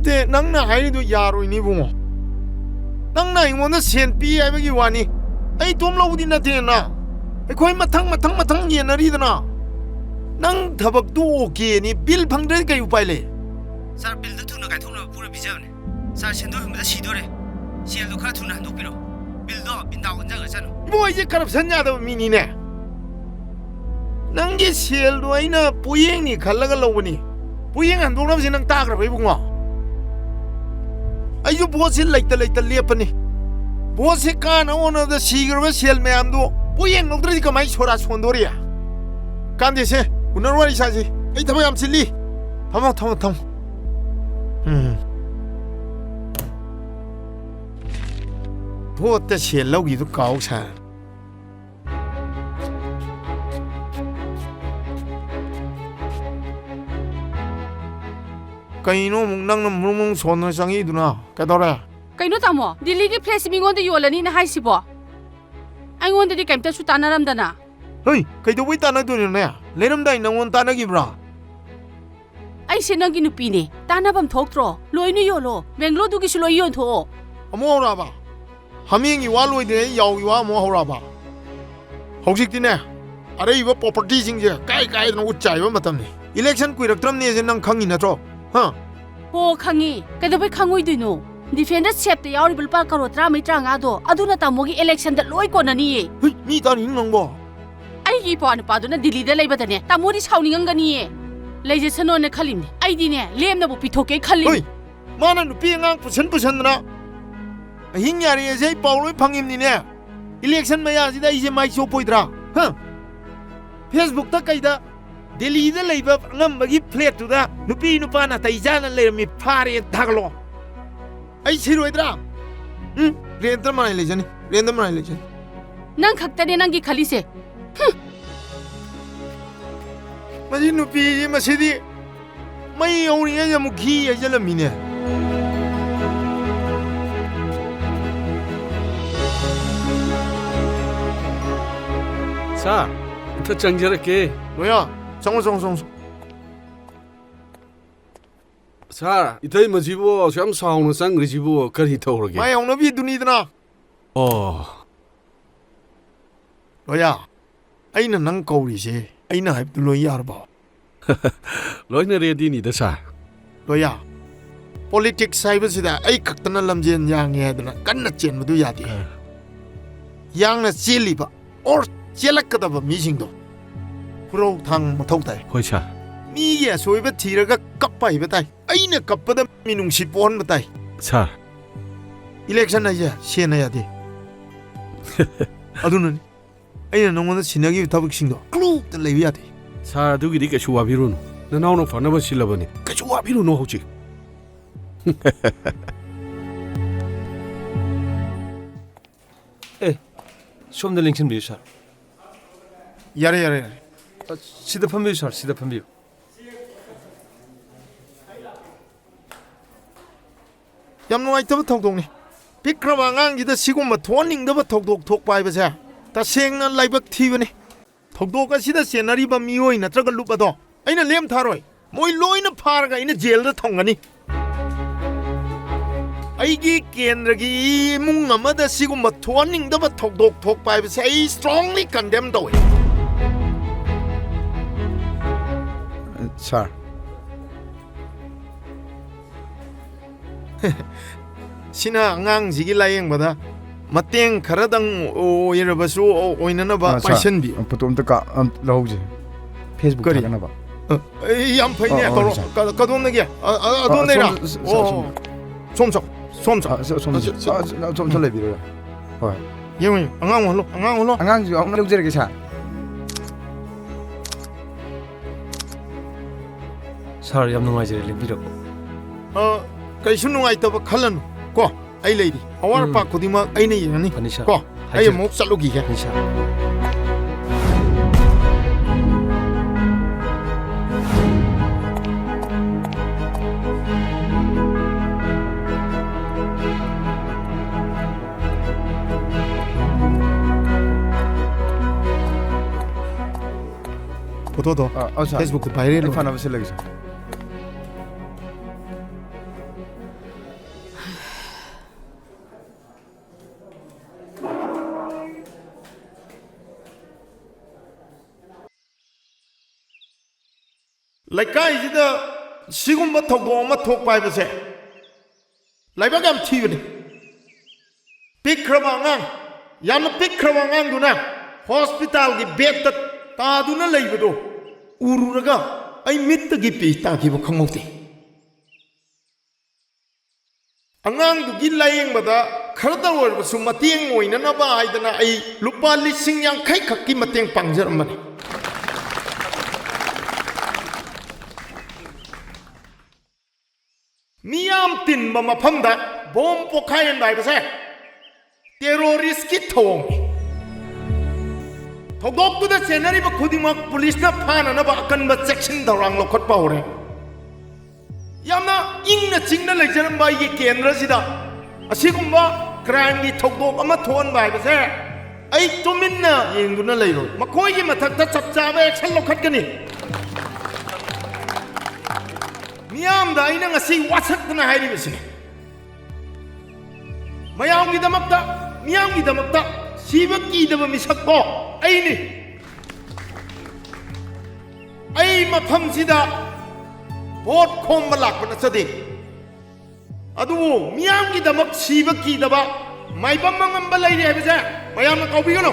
Nate Nangna Haidu Yaro in Ibumo. Nangna in one sent P. Wani. I don't know the Natena. A coin matang Yenarina. Nang Tabak do okay, ni Bill Pandreka you pile. Sir Bill the Tuna Gatuna Pura Bizone. Sir Sendo with the Sidore. She look at Tuna Nupiro. Bill Dog in Down Jagasan. Boy, you can't send out of me. Nangi Shell Duina, Puying, Kalagaloni. Puying and Dunas in a Tagra Ribunga. Are you bossing like the Leopany? Bossican, one of the cigarette shell mamdo. Puying no Drica Mice for us Fondoria. Can't they say, Unawari Sazi? It's a way I'm silly. Tom. What the shell log you to cows hand? Kaino nang mung son sangi duna kadora Kaino tamo Delhi ki place mi ngon de yolani na hai sibo Ai ngon de kaimta su tanaram dana Hei kai do wai tana du ne leram dai nang won tana gi bra Ai se nang gi nupi ne tanabam thoktro loinu yolo Bangalore du gi su loi yon tho amo ra ba haming gi wa loi de yaw gi wa mo hora ba hoksik ti ne are iwa property sing je kai no uchai ba matam ni election kuirak ne je nang khangi na tro ha Ho khangi kaido bai khangoi duino defender chep te yauri bulpa karo tra mai tra nga do aduna tamogi election da loi ko na ni hei mi ta ni nang bo ai gi pa na pa do na Delhi da leiba tane tamori chawning ang gani leje sano ne khalim ni ai di ne lem na bu pithoke khalim hei mana nu pi ngang pusan na hing yari je pauloi phangim ni ne election maya ji da ije mai cho poidra ha Facebook ta kaida Delhi da leiba ngam bagi plate tu da nupi nupa na taijana le mi phare thaglo ai siroidra rendra manai lejani nang khakta ne nang gi khali se maji nupi masidi mai yoni ya mukhi ya jalami ne 자, 더 정절할게. 뭐야 송 자, 이따이 뭐지보, 참 사오는 쌍그리지보, 그리 더오르게. mai ông nó biết dunidana 뭐야 아이는 난 거울이지 아이는 합들로 이해하봐 너희는 레디니다 사. 뭐야 politics 사이버시다 아이 각도나 남지엔 양해하더나 깐나지엔 모두 야디 양나 찔리바 or 찔락거다바 미싱도 프로탕 못하다 호이차. 미게 소이베 티라가 깝바 이베다 아이네 깝바다 미농시 뻔 바다 자, 일렉션 나이야 시에나야 돼 아두는 아이네 농원의 신나기 타복싱도 클룩 레위야 돼 자, 누기리 깨슈와비루노. 나 나오는 파나바 실라버니. 깨슈와비루노 호지. 에 좀 더 링신 비유 사 야래 시대판 비유 사 시대판 비유 얌 누아이터부 톡톡니 비크라망앙기다 시고마 토닝더부 톡톡 바이버세 다 생나 라이박 티브니 톡톡가 시다 세나리바 미오이 나트라가 루바도 아이나 렘 타로이 모이 로이나 파라가 이나 제일다 통가니 아이기 켄드기 뭉아마다 시고마 토닝더부 톡톡 바이버세 I strongly condemn though Sir. Sina ngang laying bada mateng karadang o yerabasu o inanaba passion bi Potom to ka lohje. Facebook Kari. ka na ba? yam paine ka don nagi don nera o somso Som le biro. Hoy. yewi angang holo Angang ju ang lugje ke sa. 사 얌농아지를 림비라고 kai sunu ai taba khalan ko ai lady awar pa kodima ai nei yani 파니샤 ko ai mo salugi he 파니샤 보도도 Sir. Facebook 바이럴 Fan of selection. ꯂꯩꯀꯥꯏꯁꯤꯗ ꯁꯤꯒꯨꯝꯕ ꯊꯧꯗꯣꯛ ꯑꯃ ꯊꯣꯛꯄ ꯍꯥꯏꯕꯁꯦ ꯂꯩꯕꯥꯛ ꯌꯥꯝ ꯊꯤꯕꯅꯤ ꯄꯤꯛꯈ꯭ꯔꯕ ꯑꯉꯥꯡ ꯌꯥꯝꯅ ꯄꯤꯛꯈ꯭ꯔꯕ ꯑꯉꯥꯡꯗꯨꯅ ꯍꯣꯁꯄꯤꯇꯥꯜꯒꯤ ꯕꯦꯗꯇ ꯇꯥꯗꯨꯅ ꯂꯩꯕꯗꯣ ꯎꯔꯨꯔꯒ ꯑꯩ ꯃꯤꯠꯇꯒꯤ ꯄꯤ ꯇꯥꯈꯤꯕ ꯈꯪꯍꯧꯗꯦ ꯑꯉꯥꯡꯗꯨꯒꯤ ꯂꯥꯌꯦꯡꯕꯗ ꯈꯔꯗ ꯑꯣꯏꯔꯕꯁꯨ ꯃꯇꯦꯡ ꯑꯣꯏꯅꯅꯕ ꯍꯥꯏꯗꯅ ꯑꯩ ꯂꯨꯄꯥ 50,000 ꯈꯛꯀꯤ ꯃꯇꯦꯡ ꯄꯥꯡꯖꯔꯝꯕꯅꯤ ꯃꯤꯌꯥꯝ ꯇꯤꯟꯕ ꯃꯐꯝꯗ ꯕꯣꯝ ꯄꯣꯈꯥꯏꯍꯟꯕ ꯍꯥꯏꯕꯁꯦ ꯇꯦꯔꯣꯔꯤꯁꯀꯤ ꯊꯧꯑꯣꯡꯅꯤ ꯊꯧꯗꯣꯛꯇꯨꯗ ꯆꯦꯟꯅꯔꯤꯕ ꯈꯨꯗꯤꯡꯃꯛ ꯄꯨꯂꯤꯁꯅ ꯐꯥꯅꯅꯕ ꯑꯀꯟꯕ ꯆꯦꯛꯁꯤꯟ ꯊꯧꯔꯥꯡ ꯂꯧꯈꯠꯄ ꯍꯧꯔꯦ ꯌꯥꯝꯅ ꯏꯪꯅ ꯆꯤꯡꯅ ꯂꯩꯖꯔꯝꯕ ꯑꯩꯒꯤ ꯀꯦꯟꯗ꯭ꯔꯁꯤꯗ ꯑꯁꯤꯒꯨꯝꯕ ꯀ꯭ꯔꯥꯏꯝꯒꯤ ꯊꯧꯗꯣꯛ ꯑꯃ ꯊꯣꯛꯍꯟꯕ ꯍꯥꯏꯕꯁꯦ ꯑꯩ ꯇꯨꯃꯤꯟꯅ ꯌꯦꯡꯗꯨꯅ ꯂꯩꯔꯣꯏ ꯃꯈꯣꯏꯒꯤ ꯃꯊꯛꯇ ꯆꯞ ꯆꯥꯕ ꯑꯦꯛꯁꯟ ꯂꯧꯈꯠꯀꯅꯤ ꯃꯤꯌꯥꯝꯗ ꯑꯩꯅ ꯉꯁꯤ ꯋꯥꯁꯛꯇꯨꯅ ꯍꯥꯏꯔꯤꯕꯁꯤꯅꯤ ꯃꯤꯌꯥꯝꯒꯤꯗꯃꯛꯇ ꯁꯤꯕ ꯀꯤꯗꯕ ꯃꯤꯁꯛꯇꯣ ꯑꯩꯅꯤ ꯑꯩ ꯃꯐꯝꯁꯤꯗ ꯚꯣꯠ ꯈꯣꯝꯕ ꯂꯥꯛꯄ ꯅꯠꯆꯗꯦ ꯑꯗꯨꯕꯨ ꯃꯤꯌꯥꯝꯒꯤꯗꯃꯛ ꯁꯤꯕ ꯀꯤꯗꯕ ꯃꯥꯏꯕꯝ ꯑꯉꯝꯕ ꯂꯩꯔꯤ ꯍꯥꯏꯕꯁꯦ ꯃꯌꯥꯝꯅ ꯀꯥꯎꯕꯤꯒꯅꯨ